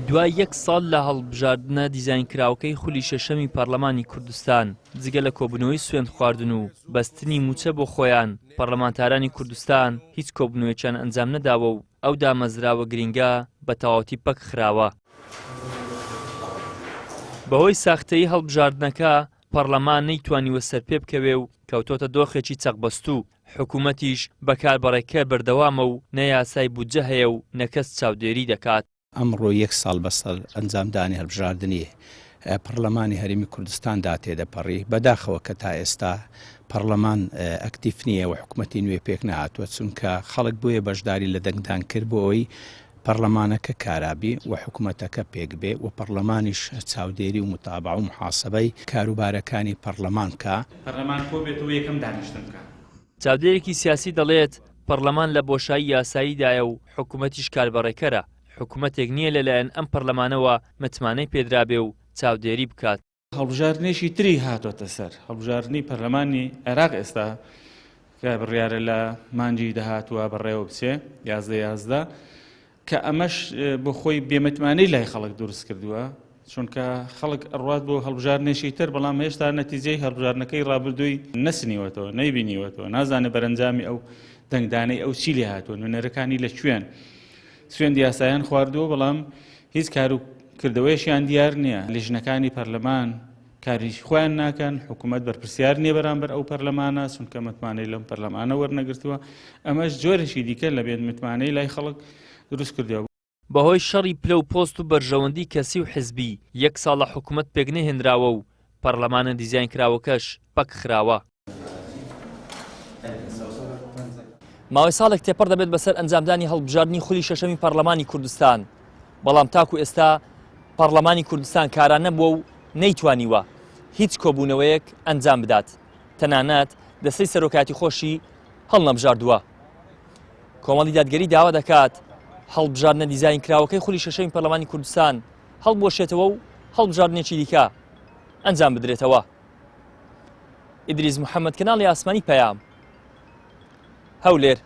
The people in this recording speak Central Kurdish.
دوای یەک ساڵ لە هەڵبژاردنە دیزاینکراوەکەی خولی شەشەمی پەرلەمانی کوردستان جگە لە کۆبوونەوەی سوێند خواردن و بەستنی موچە بۆ خۆیان پەرلەمانتارانی کوردستان هیچ کۆبوونەوەیەکیان ئەنجام نەداوە و ئەو دامەزراوە گرینگە بە تەواوەتی پەک خراوە. بەهۆی ساختەیی هەڵبژاردنەکە پەرلەمان نەیتوانیوە سەرپێ بکەوێ و کەوتۆتە دۆخێکی چەقبەستوو. حکوومەتیش بەکاربەڕێکە بەردەوامە و نەیاسای بودجە هەیە و نەکەس چاودێری دەکات. ئەمڕۆ یەک ساڵ بەسەر ئەنجامدانی هەڵبژاردننی پەرلەمانی هەرێمی کوردستاندا تێدەپەڕی بەداخەوە کە تا ئێستا پەرلەمان ئەکتیف نییە و حکوومەتی نوێ پێک نهاتووە چونکە خەڵک بۆیە بەشداری لە دەنگدان کرد بۆ ئەوی پەرلەمانەکە کارابی و حکوومەتەکە پێک بێ و پەرلەمانیش چاودێری و متابعە و محاسبەی کاروبارەکانی پەرلەمان بکە. پەرلەمان کۆ بێتەوە یەکەم دانیشتن بکە. چاودێرێکی سیاسی دەڵێت پەرلەمان لە بۆشایی یاساییدایە و حکوومەتیش کاربەڕێکەرە. حکوومەتێک نییە لەلایەن ئەم پەرلەمانەوە متمانەی پێدرابێ و چاودێری بکات. هەڵبژاردنێکی تری هاتوۆتە سەر هەڵبژاردننی پەرلەمانی عێراق ئێستا کە بڕیارە لە مانجی داهاتووە بەڕێوە بچێ 11 کە ئەمەش بۆ خۆی بێمەتمانەی لای خەڵک دروست کردووە چونکە خەڵک ئەڕوات بۆ هەڵبژاردنێکی تر بەڵام هێشتا نەتیجەی هەڵبژاردنەکەی ڕابردووی نەسنیوەتەوە نەیبینیوەتەوە نازانێت بەرەنجامی ئەو دەنگدانەی ئەو چی لێ هاتووە نوێنەرەکانی لەکوێن سوێندی یاساییان خواردووە بەڵام هیچ کاروکردەوەیشیان دیار نییە. لیژنەکانی پەرلەمان کاری خۆیان ناکەن حکوومەت بەرپرسیار نییە بەرامبەر ئەو پەرلەمانە چونکە متمانەی لەم پەرلەمانە وەرنەگرتووە. ئەمەش جۆرێکی دیکە لە بێت متمانەی لای خەڵک دروست کردەوە. بەهۆی شەڕی پلە و پۆست و بەرژەوەندی کەسی و حزبی یەک ساڵ لە حکوومەت پێک نەهێنراوە و پەرلەمانە دیزاینکراوەکەش پەک خراوە. ماوەی ساڵێک تێپەڕ دەبێت بەسەر ئەنجامدانی هەڵبژاردننی خولی شەشەمی پەرلەمانی کوردستان بەڵام تاکو ئێستا پەرلەمانی کوردستان کاران نەبووە و نەیتوانیوە هیچ کۆبوونەوەیەک ئەنجام بدات تەنانەت دەستەی سەرۆکاتی خۆشی هەڵنەبژاردووە. کۆمەڵی دادگەری داوا دەکات هەڵبژاردنە دیزاینکراوەکەی خولی شەشەمی پەرلەمانی کوردستان هەڵبوەشێتەوە و هەڵبژاردنێکی دیکە ئەنجام بدرێتەوە. ئیدریس محەممەد کەناڵی ئاسمانی پەیام هەولێر.